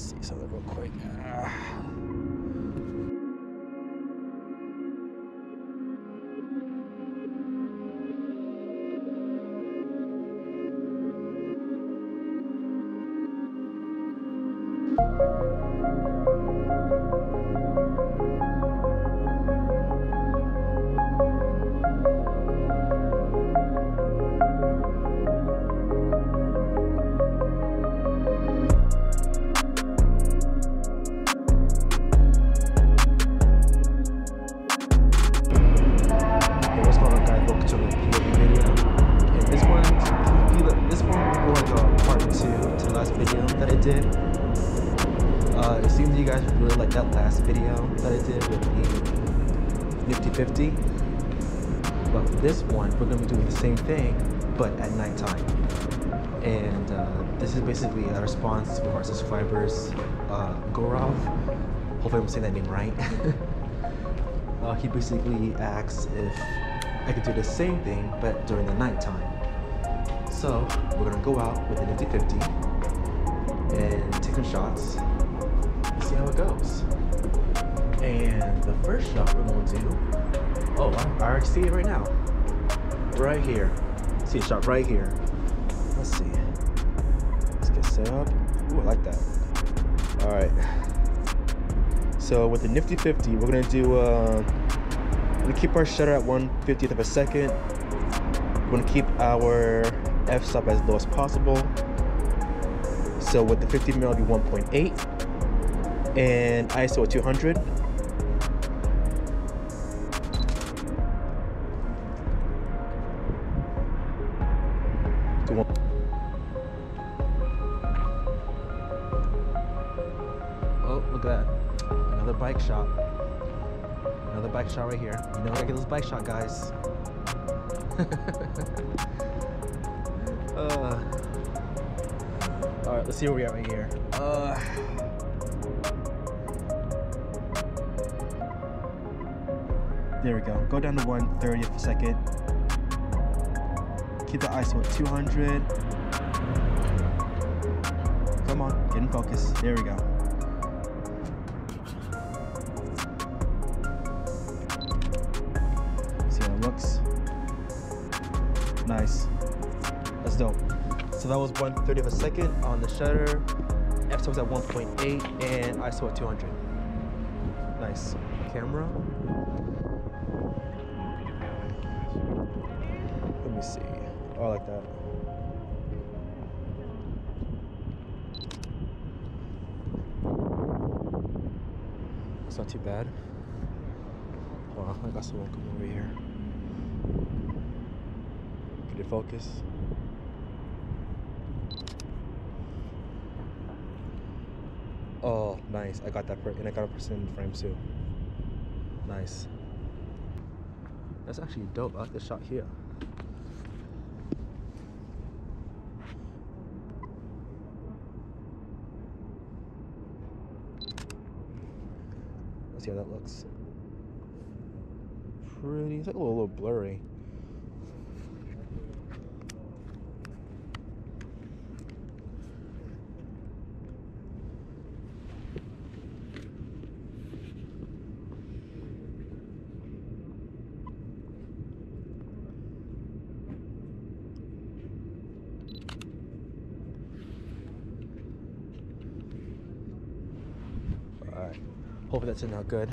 Let's see something real quick. It seems you guys really like that last video that I did with the Nifty 50. But for this one, we're going to be doing the same thing, but at nighttime. And this is basically a response from our subscribers, Gorov. Hopefully I'm saying that name right. He basically asks if I could do the same thing, but during the nighttime. So we're going to go out with the Nifty 50 and take some shots. See how it goes. And the first shot we're going to do, oh, I already see it right now. Right here. See a shot right here. Let's see. Let's get set up. Ooh, I like that. All right. So with the Nifty 50, we're gonna do, we're gonna keep our shutter at 1/50th of a second. We're gonna keep our f-stop as low as possible. So with the 50mm, it'll be 1.8. And ISO at 200. Oh, look at that. Another bike shot. Another bike shot right here. You know how to get those bike shot, guys. Alright, let's see where we are right here. There we go. Go down to 1/30th of a second. Keep the ISO at 200. Come on, get in focus. There we go. See how it looks. Nice. That's dope. So that was 1/30th of a second on the shutter. F-stop was at 1.8 and ISO at 200. Nice. Camera. Let me see. Oh, I like that. It's not too bad. Wow, I got someone come over here. Get it focus. Oh, nice. I got that and I got a person in frame too. Nice. That's actually dope. I like the shot here. Let's see how that looks. Pretty. It's like a little blurry. Alright, hopefully that turned out good.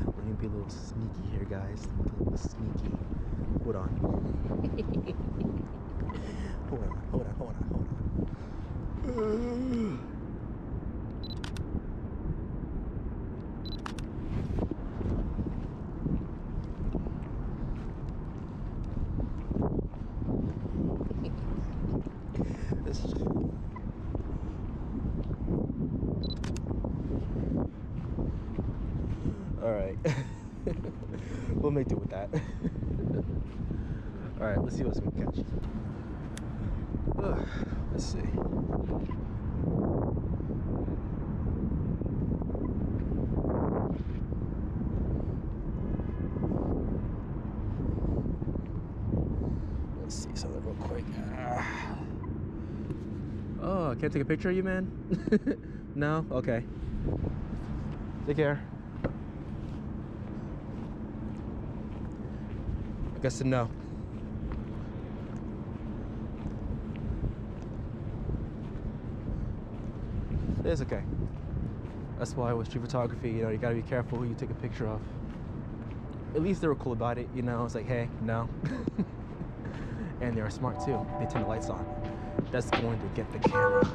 Let me be a little sneaky here, guys. Let me be a little sneaky. Hold on. Hold on. Alright. We'll make do with that. Alright, let's see what else we can catch. Let's see. Let's see something real quick. Oh, I can't take a picture of you, man? No? Okay. Take care. I guess a no. It's okay. That's why with street photography, you know, you gotta be careful who you take a picture of. At least they were cool about it, you know. It's like, hey, no. And they are smart too. They turn the lights on. That's going to get the camera.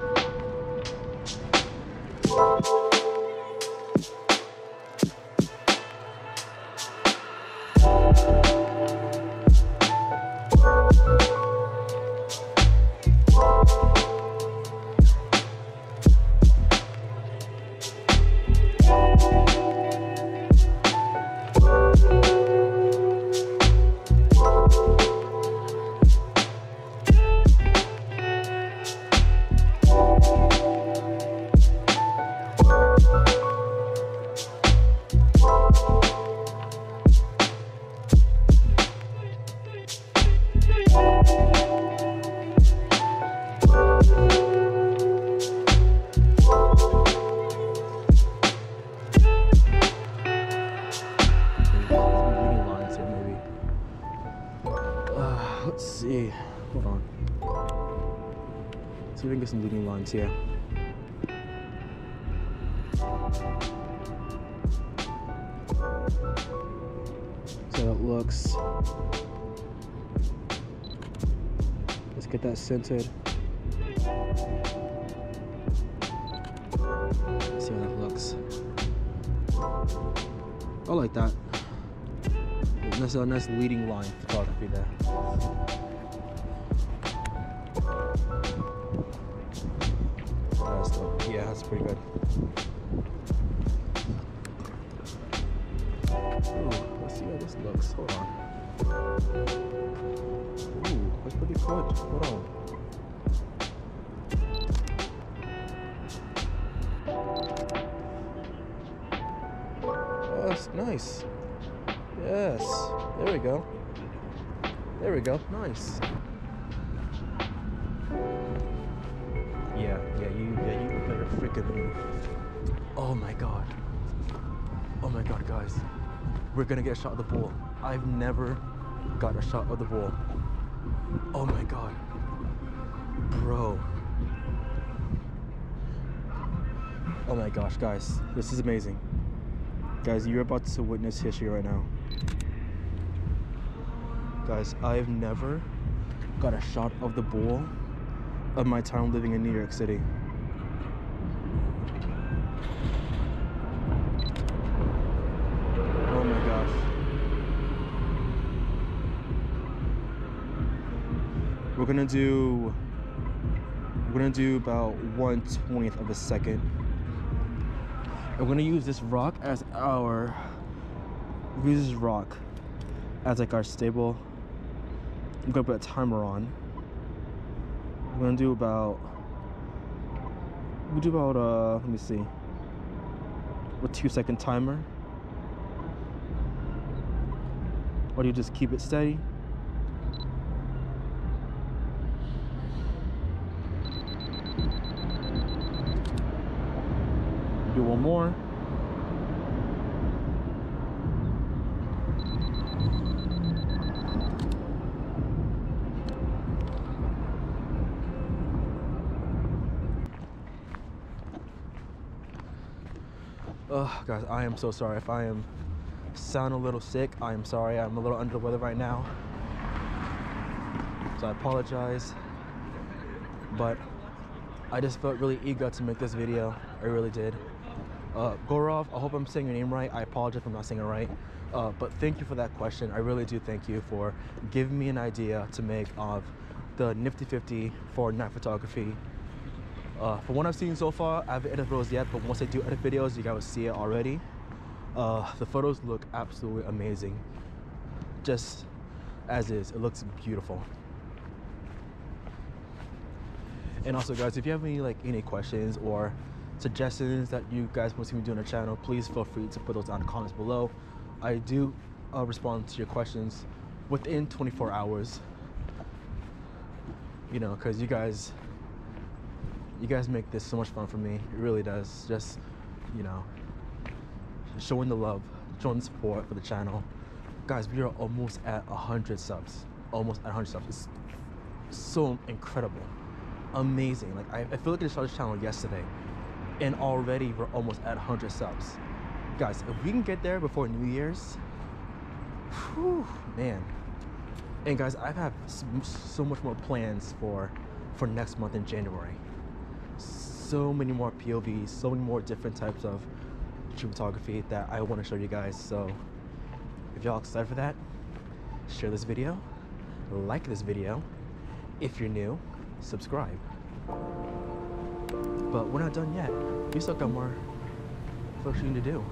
Let's see. Hold on. See if we can get some leading lines here. So it looks. Let's get that centered. Let's see how that looks. I like that. That's a nice leading line photography there. Yeah, that's pretty good. Ooh, let's see how this looks. Hold on. Ooh, that's pretty good. Hold on. Oh, that's nice. Yes, there we go. There we go. Nice. Yeah, you better freaking move. Oh my god. Oh my god, guys. We're gonna get a shot of the bull. I've never got a shot of the bull. Oh my god. Bro. Oh my gosh, guys. This is amazing. Guys, you're about to witness history right now. Guys, I've never got a shot of the bull of my time living in New York City. Oh my gosh. We're gonna do about 1/20th of a second. And we're gonna use this rock as our like our stable. I'm gonna put a timer on. We're gonna do about let me see, a 2-second timer. Or do you just keep it steady? Do one more. Guys, I am so sorry if I sound a little sick. I am sorry. I'm a little under the weather right now, so I apologize. But I just felt really eager to make this video. I really did. Gorov, I hope I'm saying your name right. I apologize if I'm not saying it right. But thank you for that question. I really do thank you for giving me an idea to make of the Nifty 50 for night photography. From what I've seen so far, I haven't edited photos yet, but once I do edit videos, you guys will see it already. The photos look absolutely amazing. Just as is, it looks beautiful. And also guys, if you have any questions or suggestions that you guys want to see me do on the channel, please feel free to put those down in the comments below. I do respond to your questions within 24 hours. You know, because you guys make this so much fun for me. It really does. Just, you know, showing the love, showing the support for the channel. Guys, we are almost at 100 subs. Almost at 100 subs. It's so incredible. Amazing. Like, I feel like I started this channel yesterday, and already we're almost at 100 subs. Guys, if we can get there before New Year's, whew, man. And guys, I have so much more plans for next month in January. So many more POVs, so many more different types of street photography that I want to show you guys. So if y'all excited for that, share this video, like this video. If you're new, subscribe. But we're not done yet. We still got more shooting to do.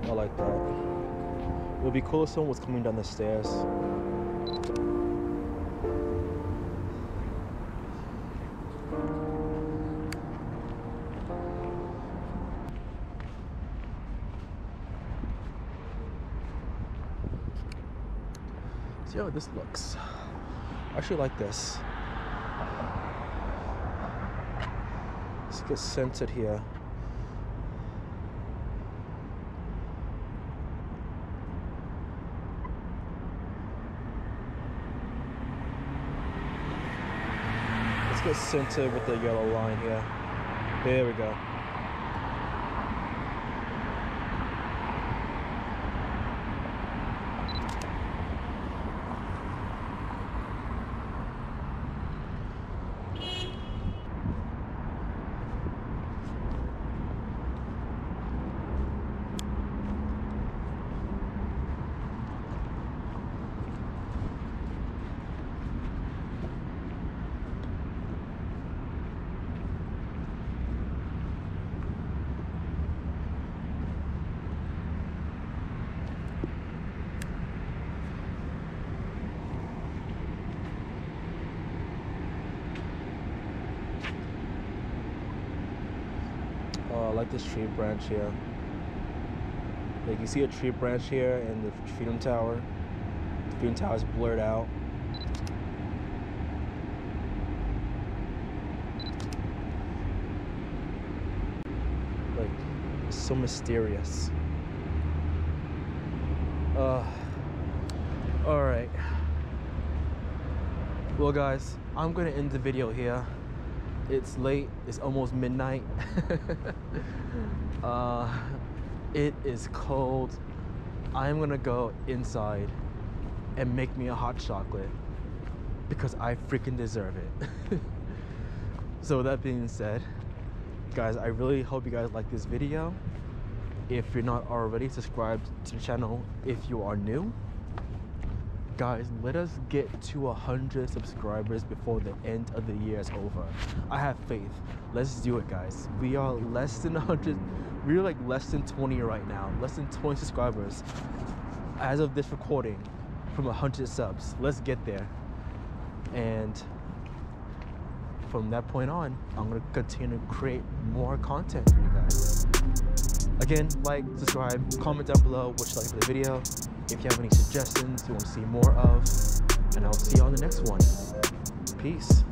I like that. It would be cool if someone was coming down the stairs. See how this looks. I actually like this. Let's get centered here. Let's get centered with the yellow line here. There we go. I like this tree branch here. Like, you see a tree branch here and the Freedom Tower. The Freedom Tower is blurred out. Like, it's so mysterious. Alright. Well guys, I'm gonna end the video here. It's late, it's almost midnight. It is cold. I'm gonna go inside and make me a hot chocolate because I freaking deserve it. So with that being said, guys, I really hope you guys like this video. If you're not already subscribed to the channel, if you are new, guys, let us get to 100 subscribers before the end of the year is over. I have faith. Let's do it, guys. We are less than 100. We're like less than 20 right now. Less than 20 subscribers as of this recording from 100 subs. Let's get there. And from that point on, I'm gonna continue to create more content for you guys. Again, like, subscribe, comment down below what you like for the video. If you have any suggestions you want to see more of, and I'll see you on the next one. Peace.